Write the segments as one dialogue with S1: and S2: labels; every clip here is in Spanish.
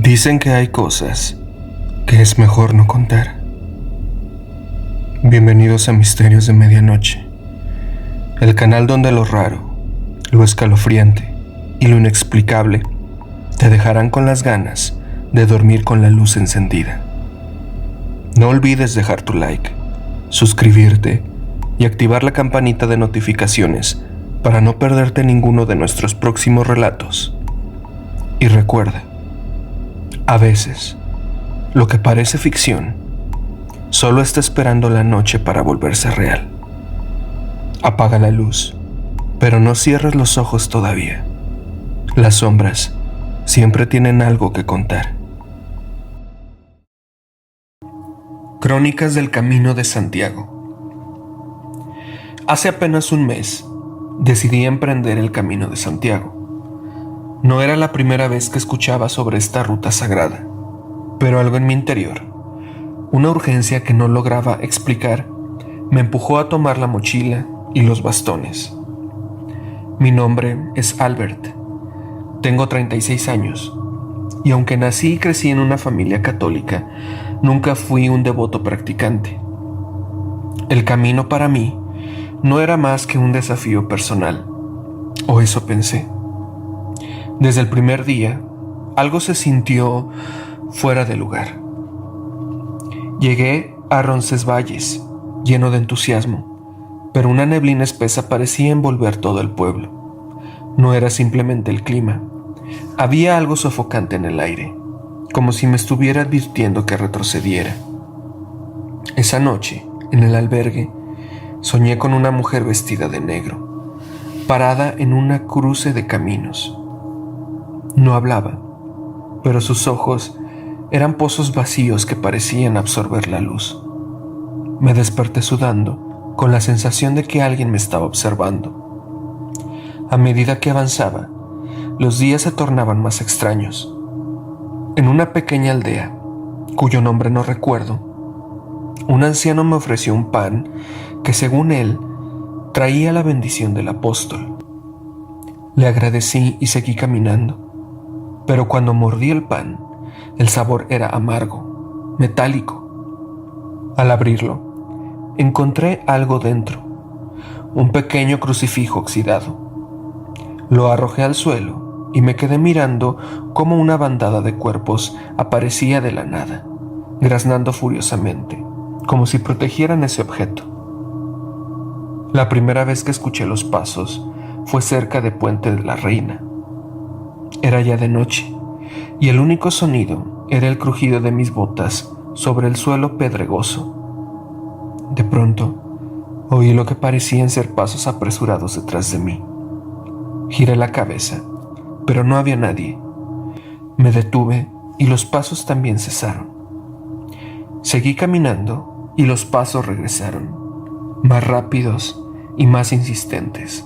S1: Dicen que hay cosas que es mejor no contar. Bienvenidos a Misterios de Medianoche, el canal donde lo raro, lo escalofriante y lo inexplicable te dejarán con las ganas de dormir con la luz encendida. No olvides dejar tu like, suscribirte y activar la campanita de notificaciones para no perderte ninguno de nuestros próximos relatos. Y recuerda, a veces, lo que parece ficción solo está esperando la noche para volverse real. Apaga la luz, pero no cierres los ojos todavía. Las sombras siempre tienen algo que contar. Crónicas del Camino de Santiago. Hace apenas un mes decidí emprender el Camino de Santiago. No era la primera vez que escuchaba sobre esta ruta sagrada, pero algo en mi interior, una urgencia que no lograba explicar, me empujó a tomar la mochila y los bastones. Mi nombre es Albert, tengo 36 años, y aunque nací y crecí en una familia católica, nunca fui un devoto practicante. El camino para mí no era más que un desafío personal, o eso pensé. Desde el primer día, algo se sintió fuera de lugar. Llegué a Roncesvalles, lleno de entusiasmo, pero una neblina espesa parecía envolver todo el pueblo. No era simplemente el clima. Había algo sofocante en el aire, como si me estuviera advirtiendo que retrocediera. Esa noche, en el albergue, soñé con una mujer vestida de negro, parada en una cruce de caminos. No hablaba, pero sus ojos eran pozos vacíos que parecían absorber la luz. Me desperté sudando, con la sensación de que alguien me estaba observando. A medida que avanzaba, los días se tornaban más extraños. En una pequeña aldea, cuyo nombre no recuerdo, un anciano me ofreció un pan que, según él, traía la bendición del apóstol. Le agradecí y seguí caminando. Pero cuando mordí el pan, el sabor era amargo, metálico. Al abrirlo, encontré algo dentro, un pequeño crucifijo oxidado. Lo arrojé al suelo y me quedé mirando cómo una bandada de cuerpos aparecía de la nada, graznando furiosamente, como si protegieran ese objeto. La primera vez que escuché los pasos fue cerca de Puente de la Reina. Era ya de noche, y el único sonido era el crujido de mis botas sobre el suelo pedregoso. De pronto, oí lo que parecían ser pasos apresurados detrás de mí. Giré la cabeza, pero no había nadie. Me detuve y los pasos también cesaron. Seguí caminando y los pasos regresaron, más rápidos y más insistentes.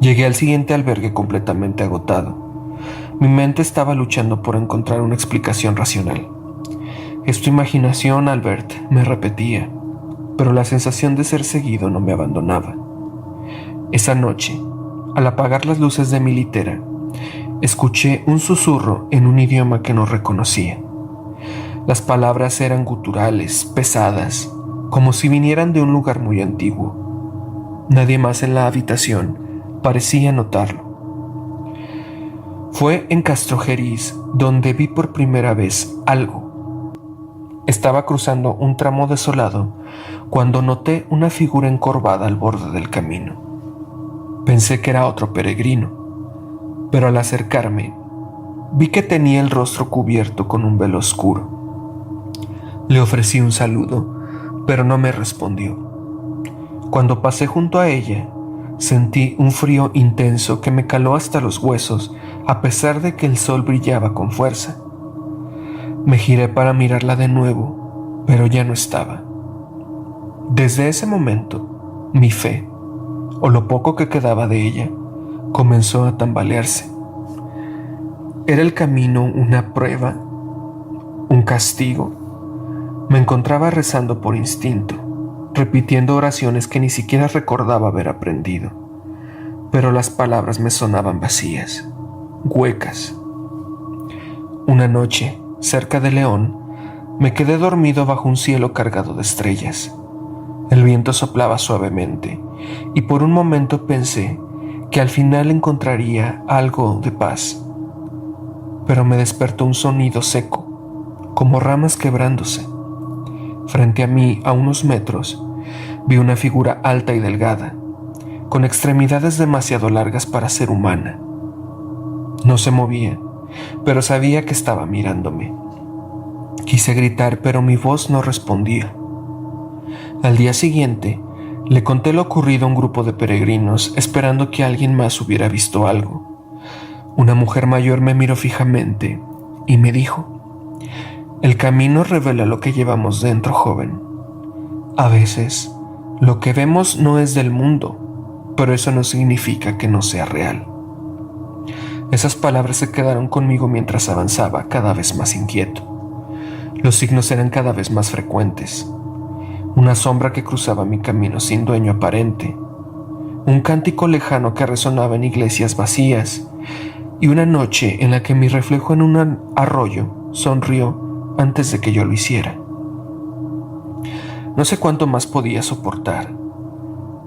S1: Llegué al siguiente albergue completamente agotado. Mi mente estaba luchando por encontrar una explicación racional. Es tu imaginación, Albert, me repetía, pero la sensación de ser seguido no me abandonaba. Esa noche, al apagar las luces de mi litera, escuché un susurro en un idioma que no reconocía. Las palabras eran guturales, pesadas, como si vinieran de un lugar muy antiguo. Nadie más en la habitación parecía notarlo. Fue en Castrojeriz donde vi por primera vez algo. Estaba cruzando un tramo desolado cuando noté una figura encorvada al borde del camino. Pensé que era otro peregrino, pero al acercarme, vi que tenía el rostro cubierto con un velo oscuro. Le ofrecí un saludo, pero no me respondió. Cuando pasé junto a ella, sentí un frío intenso que me caló hasta los huesos, a pesar de que el sol brillaba con fuerza. Me giré para mirarla de nuevo, pero ya no estaba. Desde ese momento, mi fe, o lo poco que quedaba de ella, comenzó a tambalearse. ¿Era el camino una prueba? ¿Un castigo? Me encontraba rezando por instinto, repitiendo oraciones que ni siquiera recordaba haber aprendido, pero las palabras me sonaban vacías, huecas. Una noche, cerca de León, me quedé dormido bajo un cielo cargado de estrellas. El viento soplaba suavemente y por un momento pensé que al final encontraría algo de paz. Pero me despertó un sonido seco, como ramas quebrándose. Frente a mí, a unos metros, vi una figura alta y delgada, con extremidades demasiado largas para ser humana. No se movía, pero sabía que estaba mirándome. Quise gritar, pero mi voz no respondía. Al día siguiente, le conté lo ocurrido a un grupo de peregrinos, esperando que alguien más hubiera visto algo. Una mujer mayor me miró fijamente y me dijo: «El camino revela lo que llevamos dentro, joven. A veces, lo que vemos no es del mundo, pero eso no significa que no sea real». Esas palabras se quedaron conmigo mientras avanzaba, cada vez más inquieto. Los signos eran cada vez más frecuentes. Una sombra que cruzaba mi camino sin dueño aparente, un cántico lejano que resonaba en iglesias vacías, y una noche en la que mi reflejo en un arroyo sonrió antes de que yo lo hiciera. No sé cuánto más podía soportar.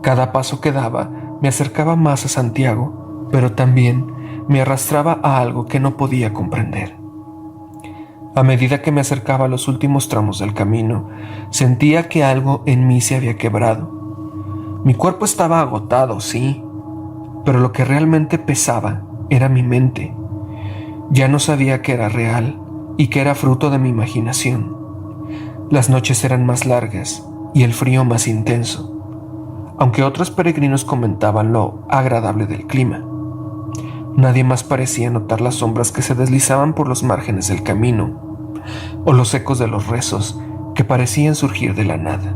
S1: Cada paso que daba me acercaba más a Santiago, pero también me arrastraba a algo que no podía comprender. A medida que me acercaba a los últimos tramos del camino, sentía que algo en mí se había quebrado. Mi cuerpo estaba agotado, sí, pero lo que realmente pesaba era mi mente. Ya no sabía que era real y que era fruto de mi imaginación. Las noches eran más largas y el frío más intenso, aunque otros peregrinos comentaban lo agradable del clima. Nadie más parecía notar las sombras que se deslizaban por los márgenes del camino, o los ecos de los rezos que parecían surgir de la nada.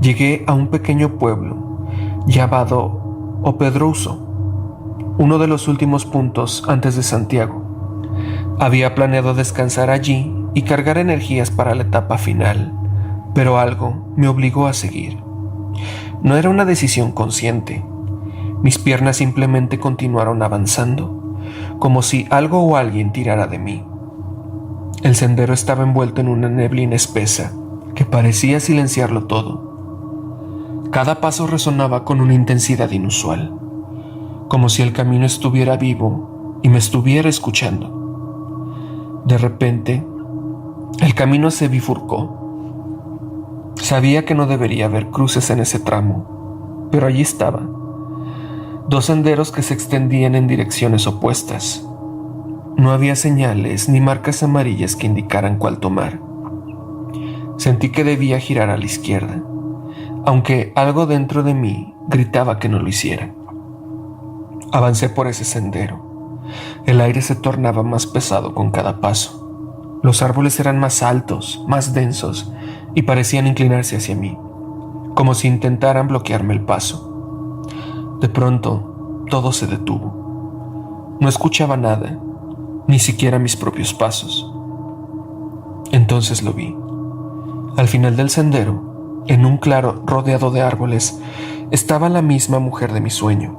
S1: Llegué a un pequeño pueblo llamado Opedrouso, uno de los últimos puntos antes de Santiago. Había planeado descansar allí y cargar energías para la etapa final, pero algo me obligó a seguir. No era una decisión consciente. Mis piernas simplemente continuaron avanzando, como si algo o alguien tirara de mí. El sendero estaba envuelto en una neblina espesa que parecía silenciarlo todo. Cada paso resonaba con una intensidad inusual, como si el camino estuviera vivo y me estuviera escuchando. De repente, el camino se bifurcó. Sabía que no debería haber cruces en ese tramo, pero allí estaba. Dos senderos que se extendían en direcciones opuestas. No había señales ni marcas amarillas que indicaran cuál tomar. Sentí que debía girar a la izquierda, aunque algo dentro de mí gritaba que no lo hiciera. Avancé por ese sendero. El aire se tornaba más pesado con cada paso. Los árboles eran más altos, más densos, y parecían inclinarse hacia mí, como si intentaran bloquearme el paso. De pronto, todo se detuvo. No escuchaba nada, ni siquiera mis propios pasos. Entonces lo vi. Al final del sendero, en un claro rodeado de árboles, estaba la misma mujer de mi sueño,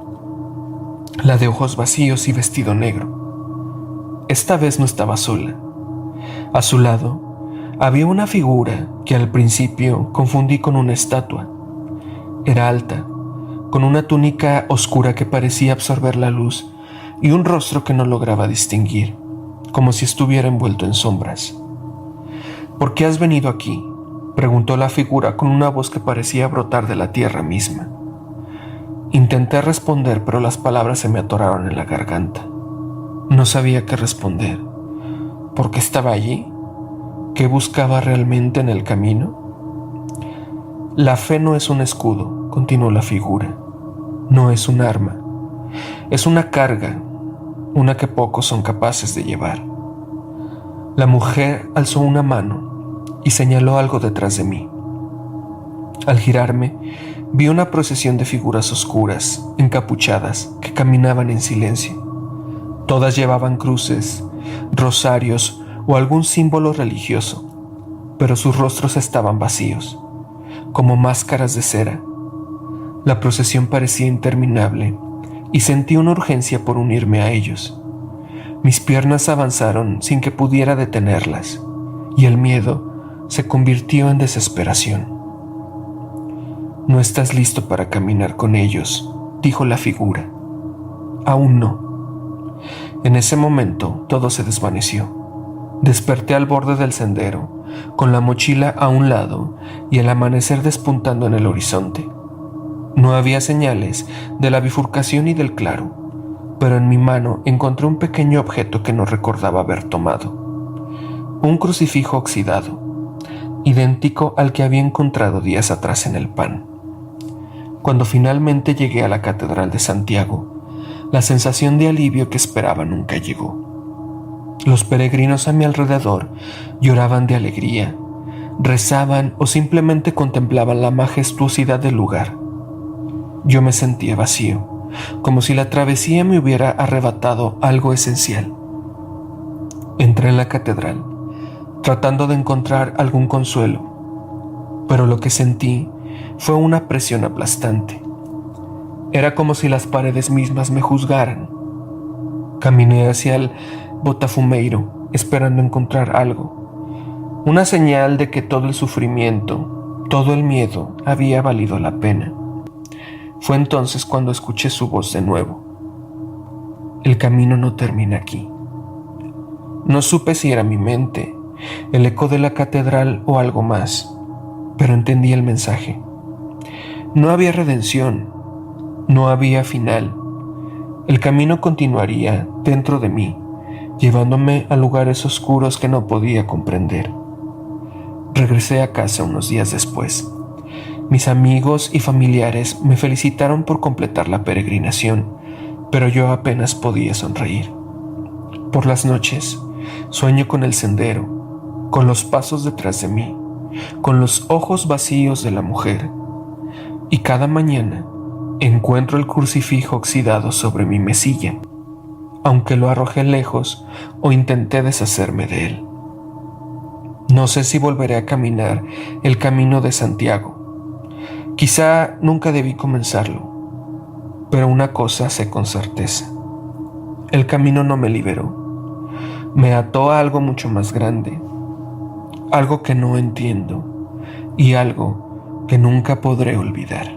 S1: la de ojos vacíos y vestido negro. Esta vez no estaba sola. A su lado había una figura que al principio confundí con una estatua. Era alta, con una túnica oscura que parecía absorber la luz y un rostro que no lograba distinguir, como si estuviera envuelto en sombras. «¿Por qué has venido aquí?», preguntó la figura con una voz que parecía brotar de la tierra misma. Intenté responder, pero las palabras se me atoraron en la garganta. No sabía qué responder. ¿Por qué estaba allí? ¿Qué buscaba realmente en el camino? «La fe no es un escudo», continuó la figura. «No es un arma. Es una carga, una que pocos son capaces de llevar». La mujer alzó una mano y señaló algo detrás de mí. Al girarme, vi una procesión de figuras oscuras, encapuchadas, que caminaban en silencio. Todas llevaban cruces, rosarios o algún símbolo religioso, pero sus rostros estaban vacíos, como máscaras de cera. La procesión parecía interminable y sentí una urgencia por unirme a ellos. Mis piernas avanzaron sin que pudiera detenerlas, y el miedo se convirtió en desesperación. «No estás listo para caminar con ellos», dijo la figura. «Aún no». En ese momento todo se desvaneció. Desperté al borde del sendero, con la mochila a un lado y el amanecer despuntando en el horizonte. No había señales de la bifurcación y del claro, pero en mi mano encontré un pequeño objeto que no recordaba haber tomado. Un crucifijo oxidado, idéntico al que había encontrado días atrás en el pan. Cuando finalmente llegué a la Catedral de Santiago, la sensación de alivio que esperaba nunca llegó. Los peregrinos a mi alrededor lloraban de alegría, rezaban o simplemente contemplaban la majestuosidad del lugar. Yo me sentía vacío, como si la travesía me hubiera arrebatado algo esencial. Entré en la catedral, tratando de encontrar algún consuelo, pero lo que sentí fue una presión aplastante. Era como si las paredes mismas me juzgaran. Caminé hacia el Botafumeiro, esperando encontrar algo, una señal de que todo el sufrimiento, todo el miedo había valido la pena. Fue entonces cuando escuché su voz de nuevo. «El camino no termina aquí». No supe si era mi mente, el eco de la catedral o algo más, pero entendí el mensaje. No había redención, no había final. El camino continuaría dentro de mí, llevándome a lugares oscuros que no podía comprender. Regresé a casa unos días después. Mis amigos y familiares me felicitaron por completar la peregrinación, pero yo apenas podía sonreír. Por las noches, sueño con el sendero, con los pasos detrás de mí, con los ojos vacíos de la mujer, y cada mañana encuentro el crucifijo oxidado sobre mi mesilla, aunque lo arrojé lejos o intenté deshacerme de él. No sé si volveré a caminar el camino de Santiago. Quizá nunca debí comenzarlo, pero una cosa sé con certeza. El camino no me liberó. Me ató a algo mucho más grande, algo que no entiendo y algo que nunca podré olvidar.